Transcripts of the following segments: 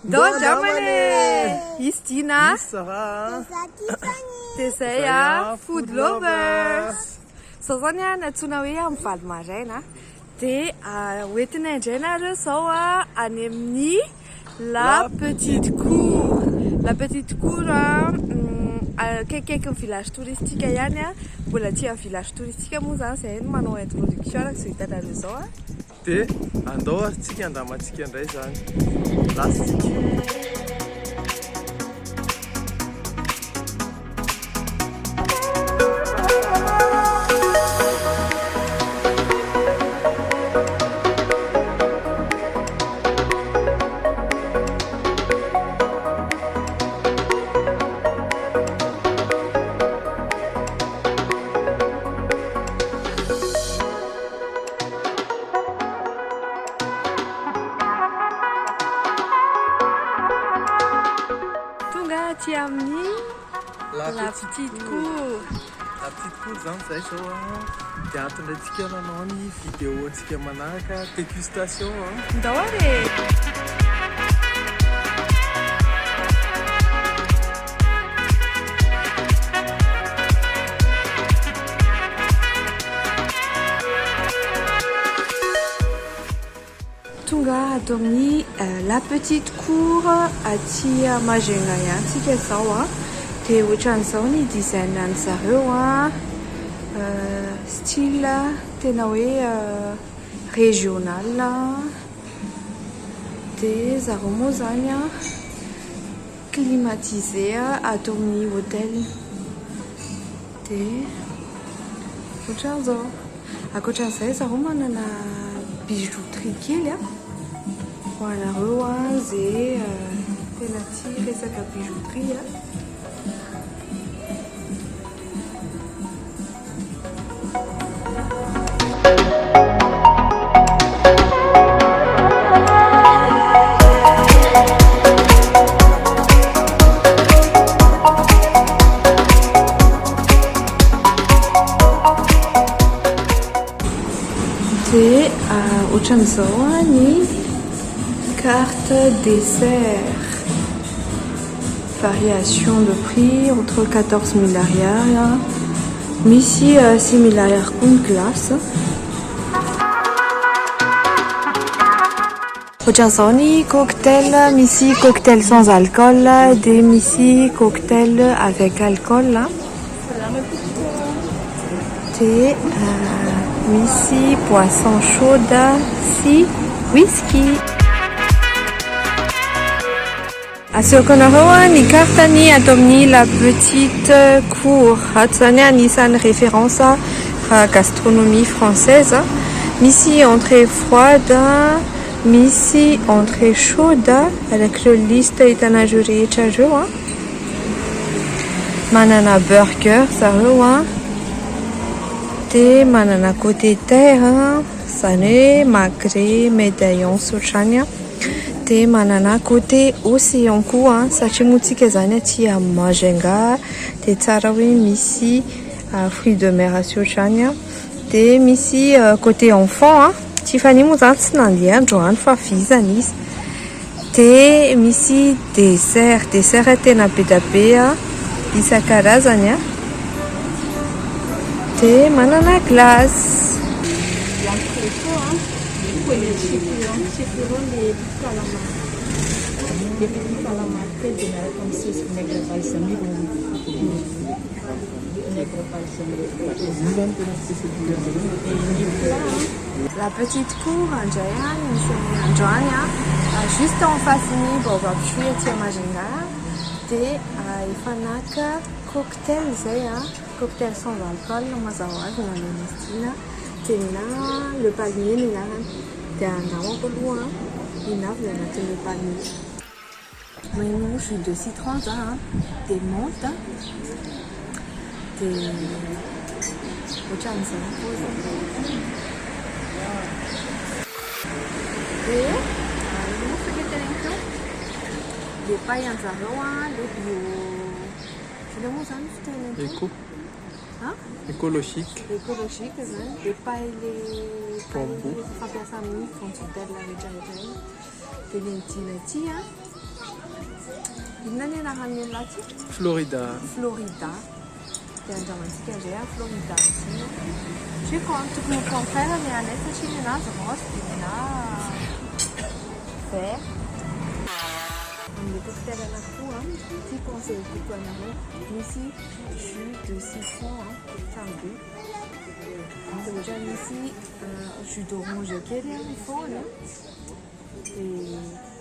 Dojamane! Istina! Sara! Teseya Food Lovers! So zany a natsoina hoe amin'ny valo maraina dia hoentina indray nareo zao any amin'ny La Petite Cour. La Petite Cour akaikaiky ny village touristique ihany mbola aty amin'ny village touristique moa zany zay no manao introduction sy hitanareo zao dia andao antsika andamantsika indray zany lasitsika. Aty amin'ny La Petite Cour. La Petite Cour zany zay zao dia antony antsika manao ny vidéo antsika manaraka dégustation ndao are. Tonga ato amin'ny La Petite Cour aty Majunga ihany tsika zao dia ohatran'izao ny design any zareo style tena hoe régional dia zareo moa zany climatisé ato amin'ny hôtel dia ohatran'izao. Ankoatran'izay zareo manana bijouterie kely ho anareo zay tena tia resaka bijouterie dia ohatran'izao ny carte dessert, variation de prix entre 14 000 ariary misy 6 000 ariary koa ny glace. Ohatran'izao ny cocktail, misy cocktail sans alcool dia misy cocktail avec alcool dia misy boisson chaude sy whisky. Asehoko anareo ny kartany ato amin'ny La Petite Cour. Ato zany anisan'ny référence gastronomie française. Misy entrée froide, misy entrée chaude avec le liste hitanareo rehetra reo manana burger zareo dia manana côté terre zany hoe magret médaillon sotrany dia manana côté océan koa satria moa tsika zany aty amin'ny Majunga dia tsara hoe misy fruits de mer sy ohatrany dia misy côté enfant Tiffany moa zany tsy nandeha androany fa vizana izy dia misy dessert tena be da be isan-karazany dia manana glace. La Petite Cour indray misy androany juste en face ny baobab tree aty Majunga dia efa naka cocktail zay cocktail sans alcool mazava azy nanao izy dia na le palmier ny anarany dia andrahoako aloha inavy anatin'ny le palmier. Menu jus de citron des menthes dia ohatran'izay koa dia mofo ketereniko dia paillan-jareo le bio le moa zany fiteneniko écologique zany dia paille fampiasa amin'ny fontidelle rehetrarehetra dia le midina aty inona ny anaran'ny laty? Florida. Florida. Dia andramantsika indray a Florida ity. J'ai compte mon contraire mais à l'aise chez les nages rose et là vert. On est pour faire la cour hein. Petit conseil pour toi là. Ici jus de citron hein, fin de. Déjà ici jus d'orange qui est bien fort là.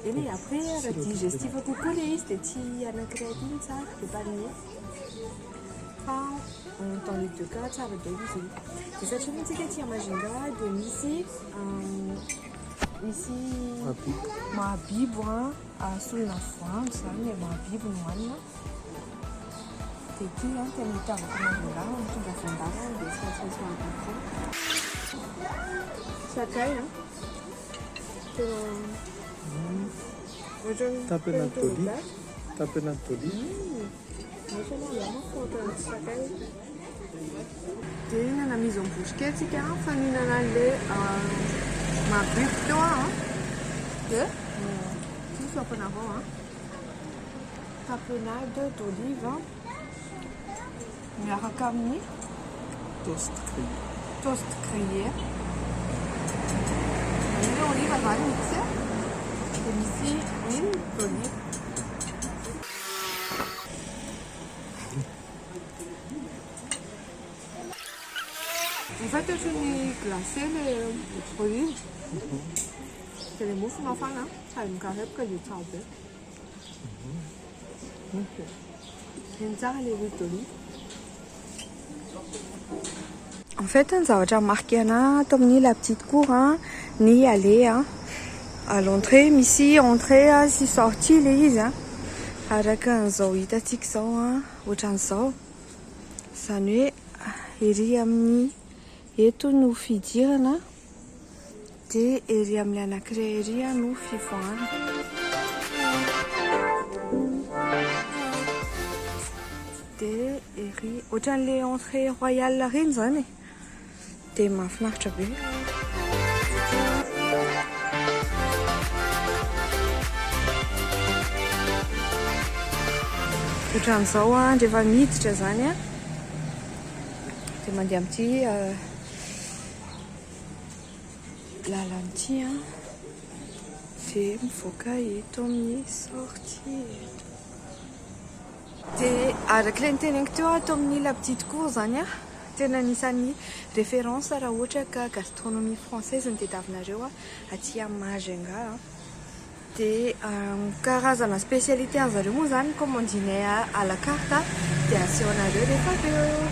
Et là après le digestif au coller c'était petit à la créatine ça c'est pas lié. Dans les deux cas, ça va être ici. Et ça, je me dis que tu imagines de ici, ma bible, sous la foi, ça, mais ma bible noire. C'est qui, hein, t'es mis à là, on va faire là, des situations à peu près. Ça caille, hein. Tapenatoli. Tena na mise en bouche ketika fa mihinana le mabuky teo dia tsisy ampanavao tapenade d'olive miaraka amin'ny toast grillé ile olive avy mixé dia misy huile d'olive. En fait, je n'ai glacé les olives. C'est les mousses d'enfant là. Ça me carré que du sable. En fait, on a marqué la petite cour, ni aller à l'entrée, ici, entrée, si sortie, les avec un zoïde tixon, ou chanson. Ça nuit, il amni. Eto no fidirana dia ery amin'ny anankiray ery no fivoahana. Dia ery ohatran'ilay entrée royale reny zany dia mahafinaritra be. Ohatran'izao rehefa miditra zany dia mandeha amin'ity lalana dia mivoaka eto amin'ny sortie. Dia arak'ilay niteneniko teo ato amin'ny la petite cour zany tena anisan'ny référence raha ohatra ka gastronomie française ny tediavinareo aty Majunga. Dia karazana spécialité an'zareo moa zany commandinay à la carte dia asehonareo rehefa aveo.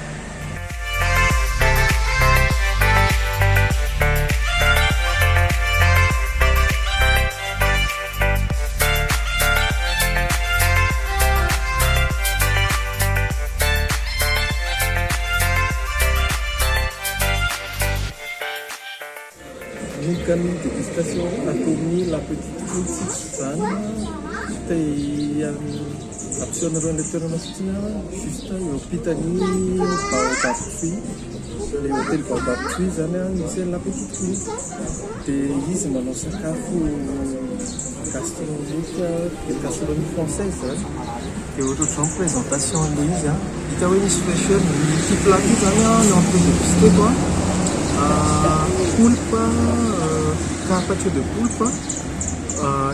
Une dégustation atomi la petite cour zany dia ampisehoanareo an'ilay toerana fotsiny juste eo ampitany baobab fruit le hôtel baobab fruit zany misy la petite cour dia izy manao sakafo gastronomique de gastronomie française zany dia ohatr'izao présentation an'ilay izy hita hoe misy fashion ity plat ity zany no entrée de piste quoi poulpe, carpaccio de poulpe,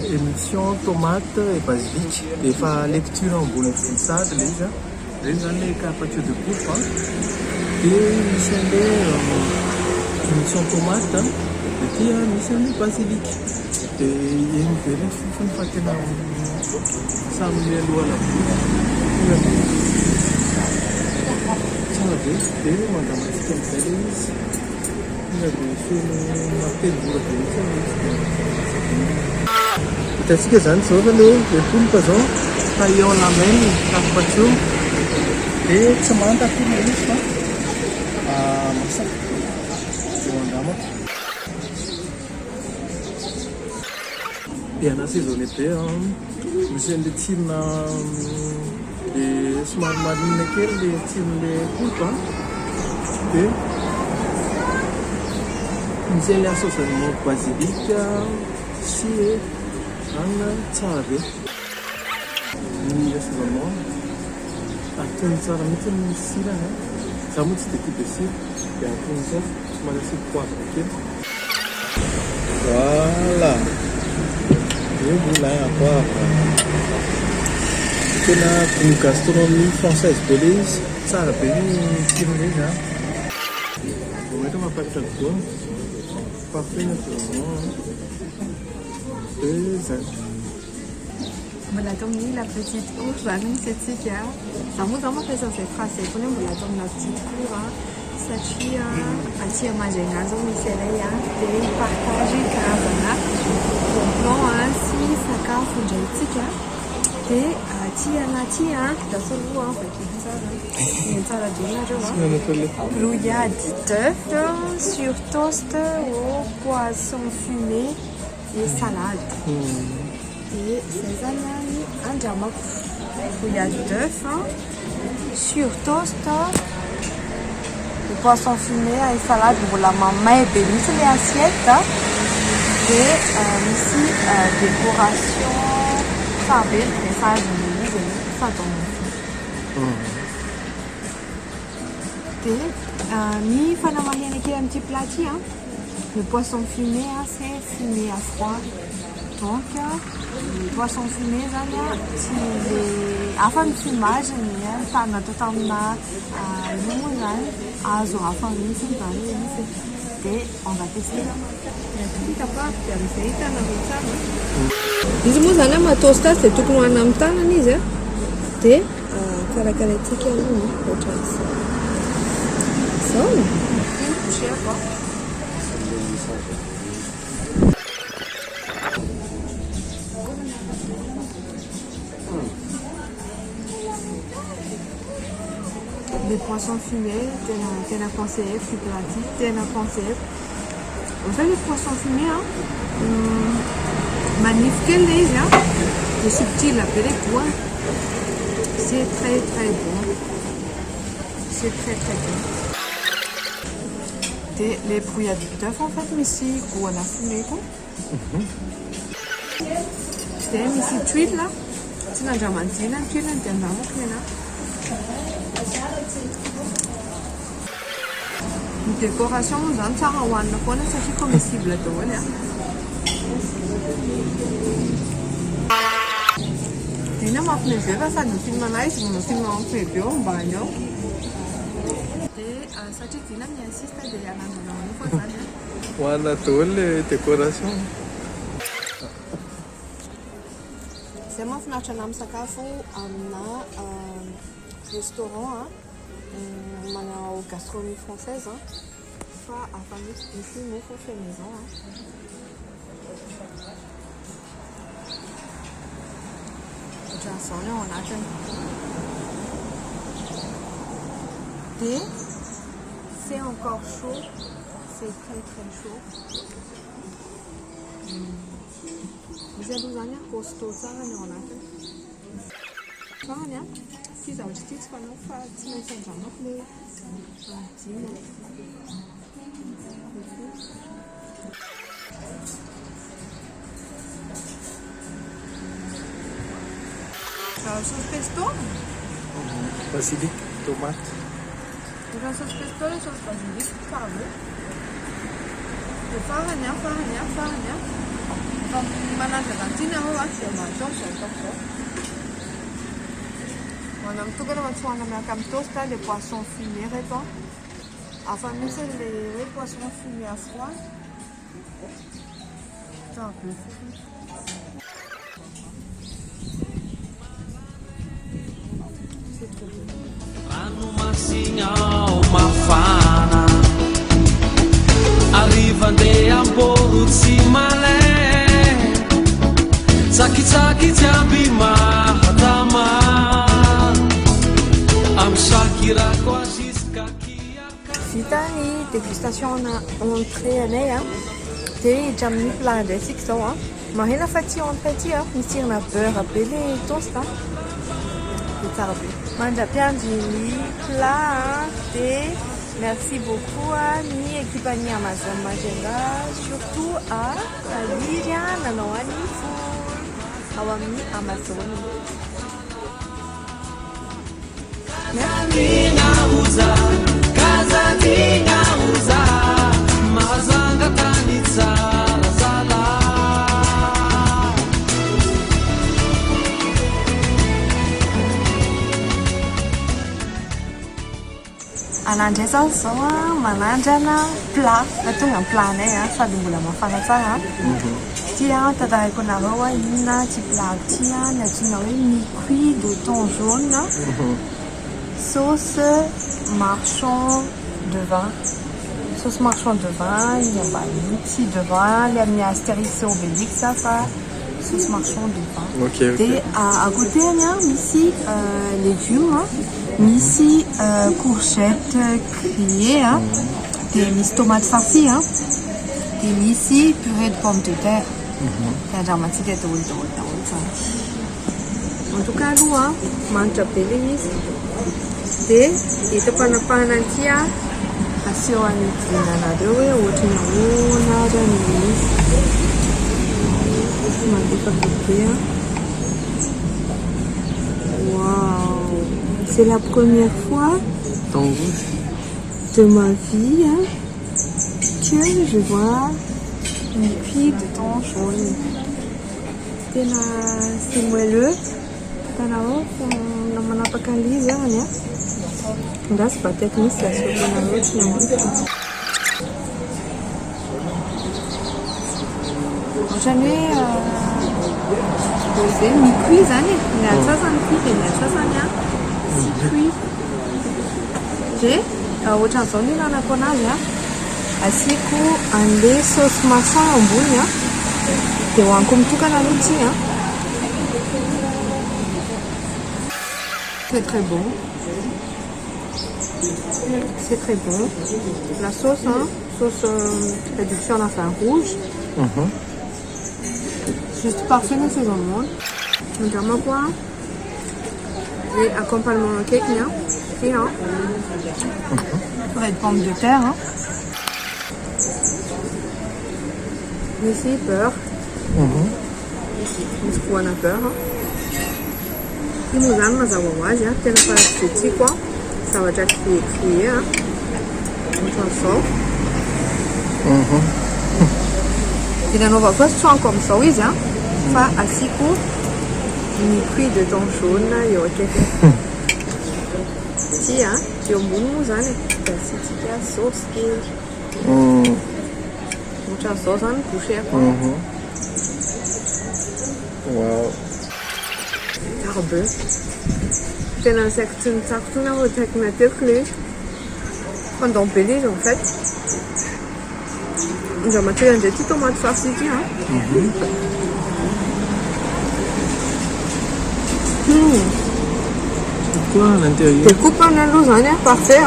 émission tomate et basilic. Et fa lecture en bonne salade les carpaccio de poulpe. Et émission tomate et puis émission basilic. Et il y a une belle foufoune fatena ça me met l'eau à la bouche. Ça va bien, madame, c'est comme ça. Hitantsika zany zao fa le poulpe zao fa eo lamene carpaccio dia tsy manta akory izy fa masaka eo andama dia anasaisonné be misy an'le tsirona le somary marina kely le tsiron'le poulpe dia misy an'ilay assaisonnement basilic sy anana tsara be. ny assaisonnement atony tsara mihitsy ny sira za moa tsy dia tia be sira dia atony tsara somary asiako poivre kely voilà io moulin à poivre tena goût gastronomie française be le izy tsara be ny tsirony za ohatra mamparitsa goût parfait naturellement et zay mbola atao amin'ny la petite cour zany mitsetsika za moa zao mampiasa an'izay phrase zay foana mbola atao amina petite cour satria aty Majunga zao misy alay dia hipartage karazana plan sy sakafo indraytsika dia aty anaty da solo vakidy tsara ny tsara dinareo brouillade d'œuf sur toast au poisson fumé et salade. Et ces amis andramako brouillade d'œuf sur toast le poisson fumé et salade mbola mamay be mihitsy le assiette dia misy décoration tsara be message izy fataonao dia ny fanamahena kely amin'ity plat ty le poisson fumé c'est fumé à froid. Donc, le poisson fumé, c'est afin de fumage, ça n'a pas tant et on va tester. Izy moa zany matosta dia tokony hohanina amin'ny tanana izy dia karakaraintsika aloha ohatran'izay. Zao touché quoi. Les poissons fumés, t'en as pensé, plus pratique, t'en as pensé. En fait, les poissons fumés, magnifiques les c'est subtil, avec quoi. C'est très très bon. C'est très très bon. Les brouillades d'œuf, en fait, mais si, on a fumé quoi. C'est ici tuile là. C'est dans la diamantine, tuile, t'en as là. Décoration zany tsara hohanina foana satria comestible daholo Dina mampileve fa sady mifinimana izy mifinima mampileve eo ambany ao dia satria dina miinsiste dia anangonao fa zany hohanina daholo le décoration zay mahafinaritra ana misakafo amina restaurant manao gastronomie française fa afa misy mofo fait maison ohatran'izao ny ao anatiny dia c'est encore chaud, c'est très très chaud. Izy aloha zany costaud tsara ny ao anatiny fany ty zavatra ty tsy fanao fa tsy maintsy andramako le dimy sauce pesto basilic tomate la sauce pesto la sauce basilic tsara be dia farany fa manaja kantiny aho dia matao zao Mana mitokana matsohana miaraka amin'ny toast les poissons fumés reto afa misy les poissons fumés à froid tsara be c'est trop bon Ranomasina mafana arrivandeha amborutsy male tsakitsaky jiaby mahatama vita ny dégustation entrée anay dia hiditra amin'ny plat andraysika zao mahena fa ty entrée ty misy tsirona beurre be le toast dia tsara be mandra-piandry ny plat dia merci beaucoup ny équipe-ny Amazon Majunga surtout à Kaliria nanao any full ao amin'ny Amazon Ninauza kaza ninauza mazanga tanitsara zala Anandraiza zao a manandrana plat fa tonga ny planay a sady mbola mafana tsara tia tantaraiko anareo a inona ty plat ty a ny antsoina hoe mi-cuit de thon jaune sauce marchand de vin sauce marchand de vin ny ambany tsy de vin le amin'ny Astérix et Obélix fa sauce marchand de vin dia à côté a misy légumes misy courgette grillée dia misy tomate farcie dia misy purée de pomme de terre dia andramantsika daholo tsara en tout cas aloha manitra be le izy dia hita-panapahana anty aseho any dinanareo hoe ohatrany ahoana ary ny izy malefaka be wow. C'est la première fois de ma vie que je vois une cuit de thon jaune. C'est moelleux. Das peut-être mis la sauce dans l'autre. Jamais posé mi-cuit, il y a 60 il y a 60 cuit dia ohatran'izao ny nanako anazy asiako an'le sauce marchand ambony dia hoaniko mitokana aloha ty c'est très bon la sauce sauce réduction à fin rouge juste parfait dans ces monde notamment quoi et accompagnement cake et purée de pommes de terre ici beurre ici on a beurre imo zany mazava ho azy tena farak'izay tiako zavatra crié ohatran'izao dia nanaovako tsy toanko amin'izao izy fa asiako mi-cuit de thon jaune eo akaiky ty eo ambony moa zany dia asiantsika sauce kely ohatran'izao zany boucheko wow. Tsara be tena saiko tsy nitsako tony aho ohatraiky matetika le fandao be le izy en fait ndramatsika an'izay ty tomate farcie ty Quoi à l'intérieur? Découpe en lasagne, parfait.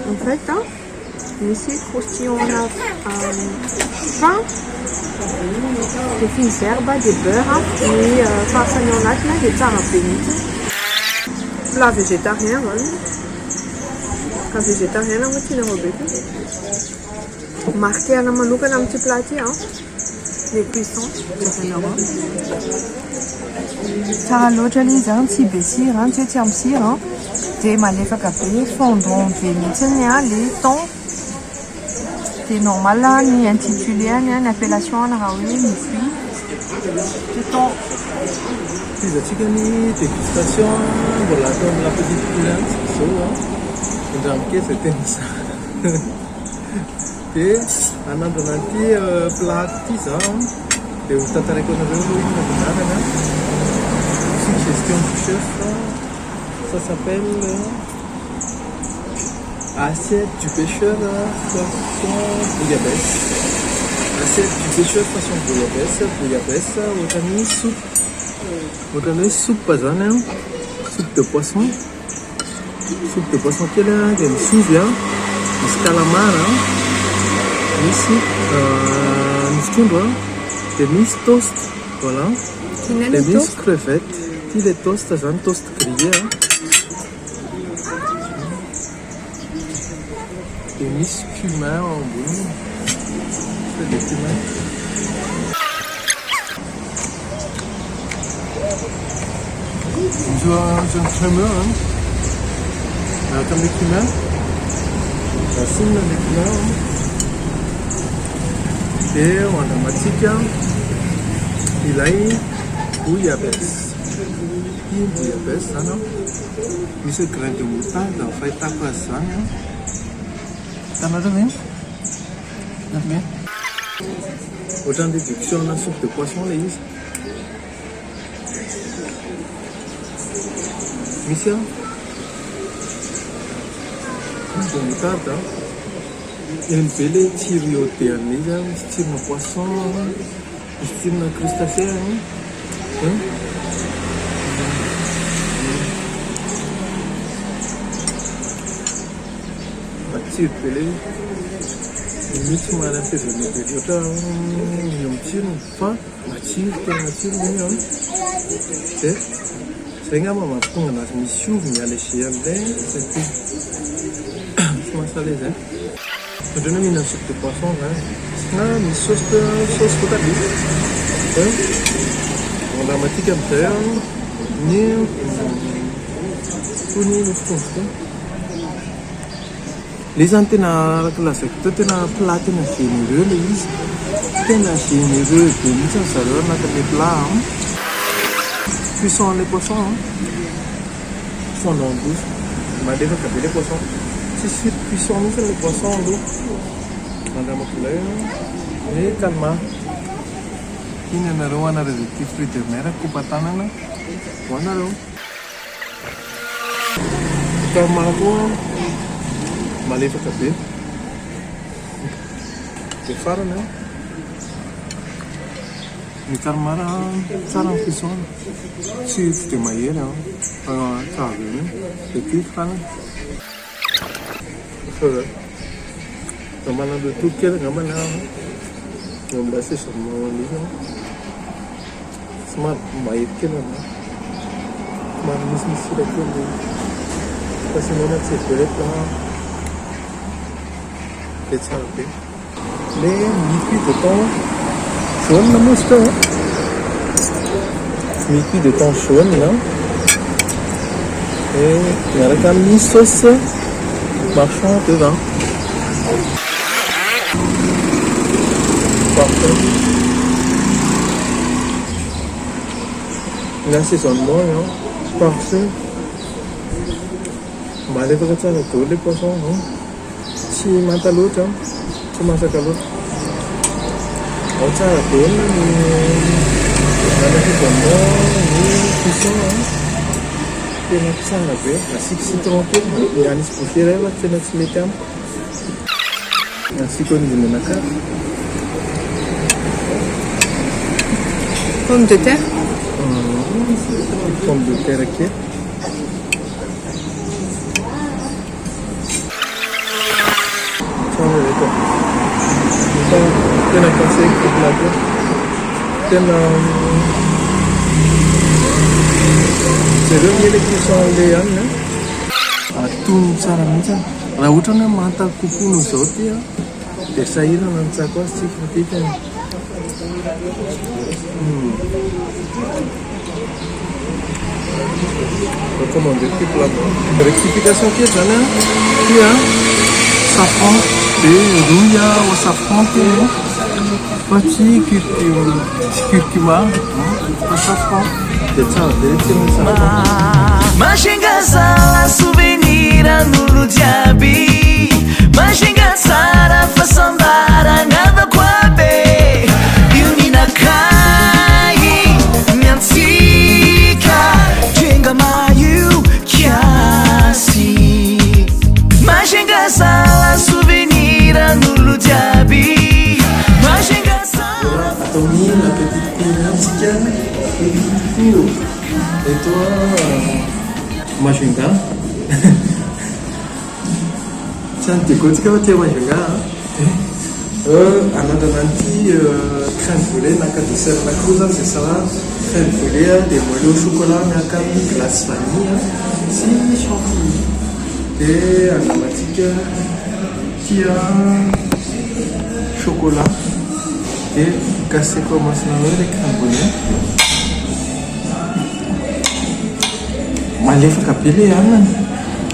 En fait, ici, croustillon, on a pain, des fines herbes, des beurres, et farce agnonate, des tarapénites. Plat végétarien, voilà. Plat végétarien, on va tirer au bec. Marqué à la manouka un petit plat, les cuissons, tsara loatra le izy tsy be sira tsy tsy amin'ny sira dia malefaka be fondron be mihitsiny le thon dia normal ny intitulé ny appellation raha hoe mi-cuit de thon. Izatsika ny dégustation mbola atao amin'ny la petite cuillère zao andramike zay tena tsara dia anandro anaty plat ty zao dia ho tantaraiko anareo hoe inona vinarana suggestion du chef ça s'appelle assiette du pêcheur façon bouillabaisse assiette du pêcheur façon bouillabaisse ohatrany soupe zany soupe de poisson kely dia misy ovy misy calamar misy trondro dia misy toast voilà dia misy crevette ty le toast zany toast grillé dia misy cumin ambony de cumin Zo'n crème, miaraka amin'ny légume, asinina légume, dia andramatsika ilay bouillabaisse. Io bouillabaisse zany misy grain de moutarde ny fahitako azy zany. Hitanareo ve? Hitanareo ve? Ohatran'ny réduction na soupe de poisson ilay izy. Misy a de moutarde eny be ilay tsiro iodéane izy a, misy tsirona poisson, misy tsirona crustacé matsiro be ilay misy manam-pezona be loatra eo amin'ny tsirony fa matsiro tena matsiro igny a. Dia zay ngamba mampitonga anazy misy ovy mialager amin'ilay satria tsy mahasala izy. Ohatrany hoe mihinana soupe de poisson zany na misy sauce voatabia. Andramatika amin'izay ny toy ny nofotrondro. Le zany tena araka lazaiko teo tena plat tena généreux le izy. Tena généreux be mihitsy ny zareo anatin'ilay plat. Cuisson les poissons, fond dans la bouche. Malefaka be les poissons. Tsisy cuisson mihitsy les poissons aloha. Andramak'ilay ny calmar. Iny anareo anareo ty fruits de mer kopa-tanana ho anareo. Calmar koa malefaka be. Dia farany ny calmar tsara ny cuisson. Tsy dia mahery tsara be iny. Dia ty farany. Ngambana le tout kely ngambana ngamba sisa manisa smart mahery kely somary misy sira kely fasinona tsy bereta dia tsara be. Le mi-cuit de thon jaune moa izy teo mi-cuit de thon jaune et miaraka amin'ny sauce marchand de vin. Parfait. L'assaisonnement, parfait. Malefaka tsara daholo le poisson, tsy manta loatra, tsy masaka loatra. Ao tsara daholo ny assaisonnement, ny cuisson, tena tsara be. Asiako citron kely, anisy boucher fa tena tsy mety amiko. Asiako an'izy menaka. Pomme de terre. Pomme de terre aqui. Então, tena consegue completar. Tena zareo ny électricien le ihany atony tsara mihitsy. Raha ohatra hoe manta kokoa noho izao ty dia sahirana ny tsako azy tsika tetika. Recommandé le plat. Rectification qui est là, il y a safran et rouille au safran qui petit curcuma, au safran. C'est ça, c'est ça. Mashinga sala souvenir no diaby. Mashinga sara fasambara nada kwabe. Yunina kai nyansika jenga mayu kiasi. Mashinga sala souvenir no diaby. Mashinga sala. Tommy, la petite Pinasca, et toi, Mashinga. Tiens, t'es quoi, tu vas Mashinga? Anadananty crème brûlée naka dessert anankiroa zany zay salade. Crème brûlée dia moelleux au chocolat miaraka amin'ny glace vanille sy chantilly. Dia andramatsika tia chocolat dia gaseko masina hoe le crème brûlée. malefaka be le anany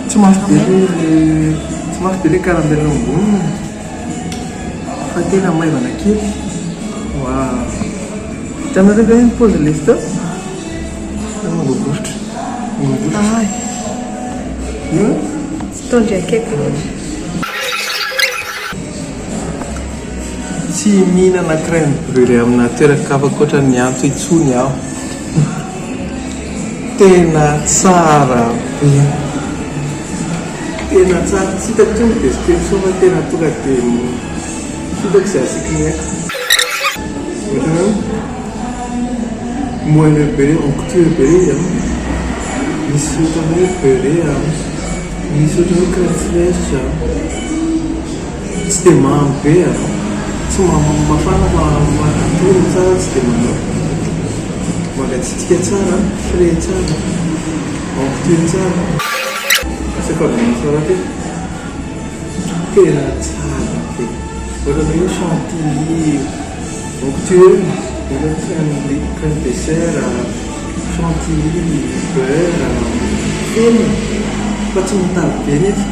tsy mafy be le karambelina ambonina fa tena maivana kely wa hitanareo ve ny pose lesy teo mangovovotra Stąd jakiego? tsy mihinana crème brûlée amina toeran-kafa koatra ny antso itsony aho tena tsara be tena tsara tsy hitako tsy midescription fa tena tonga dia hitako izay asikiny haiko ohatrany moelle bere en couture bere misy ohatrany hoe bere misy ohatrany hoe crème fraîche tsy dia mamy be tsy mafana matoro tsara tsy dia manao magatsitsika tsara frais tsara en couture tsara asakavana tsara te tena tsara be ohatrany hoe chantilly en couture crème dessert chantilly beurre fena fa tsy mitary be nefa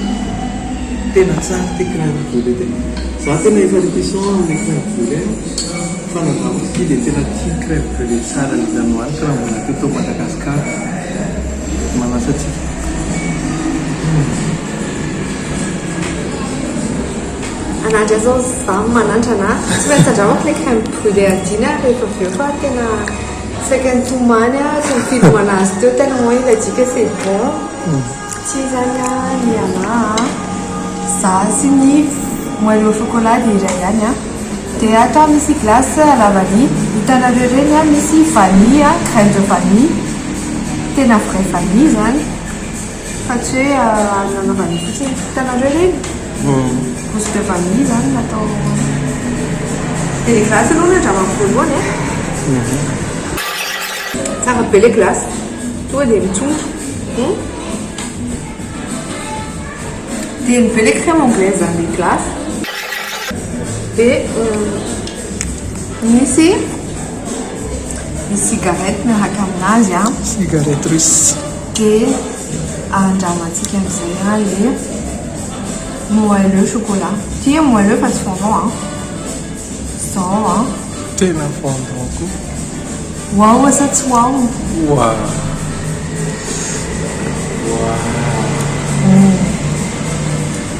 tena tsara te crème brûlée te za tena efa répétition amin'ny crème brûlée fa nanavy dia tena tia crème brûlée tsara lizanohaniko raha mbola teto Madagasikara manasa tsika Anandra zao zaho manandrana tsy maintsy andrahoako le crème brûlée adina rehefa avy eo fa tena saika nitomany tsy mifidy anazy teo tena moa izy adika c'est bon tsy zany ny ana za sy ny moelle au chocolat dia iray ihany dia atao misy glace à la vanille hitanareo reny misy vanille crème de vanille tena vrai vanille zany fa tsy hoe anana vanille fotsiny hitanareo reny gousse de vanille zany natao dia le glace aloha ny andrahoako voalohany tsara be le glace tonga dia mitsongotra dia ny be le crème anglaise zany le glace dia misy cigarette miaraka aminazy cigarette russe dia andramantsika amin'izay le moelle au chocolat tia moelle fa tsy fondant zao tena fondant ko wow asa tsy wow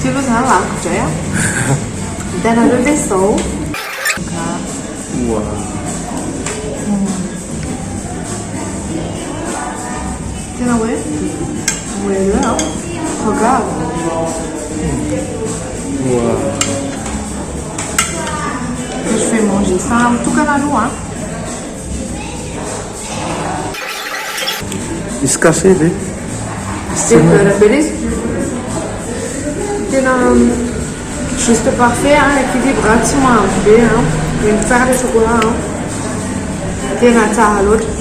ty aloha zany lako dray hitanareo le zao tena hoe moelle regarde je vais manger ça tout canalo misy café ve c'est beurre belise tena juste parfait équilibre tsy mamy be meny tsara le chocolat tena tsara loatra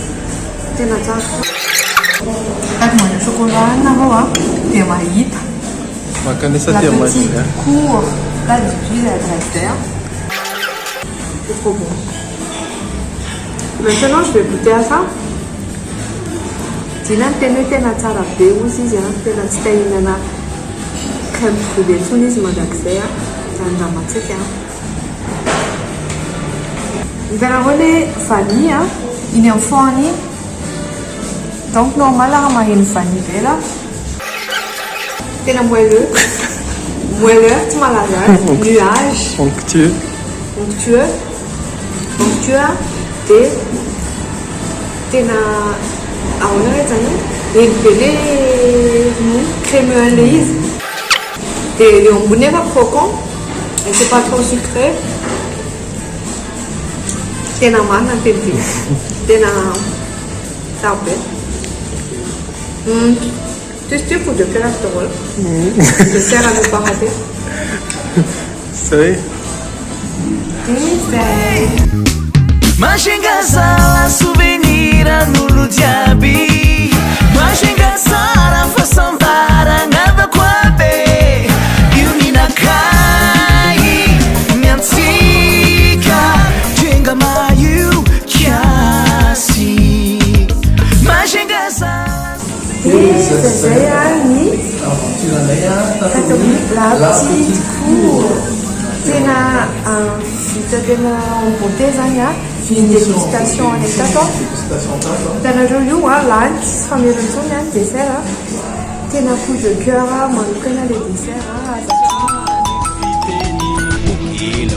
tena tsara Kaka moelle chocolat nao dia mahita makanesa la tia petite manina cour là du dessert c'est trop bon maintenant je vais goûter à ça dina ny tena hoe tena tsara be ozy izy tena tsy tahinana crème brûlée tsony izy mandrakizay andramatsika hitana hoe le vanille iny amin'ny foany donc normal raha maheno vanille be la tena moelleux tsy malaza nuage onctueux dia tena ahoana hoe zany eny be le crémeux le izy dia eo ambony efa croquant et c'est pas trop sucré tena marina tena be tena tsara be Testez pour de cholestérol. Je sers à ne pas rater. C'est Mashengasala souvenir nulu diaby Mashengasala fasambara ngaba kwabe Yunina kai Nyantsika Jenga mayu kiasi Mashengasala zay ny tatao hoe la petite cour tena vita tena beauté zany a ny dégustation any tato hitanareo io a lany tsisy famerontsony a ny dessert a tena coup de cœur manokana le dessert a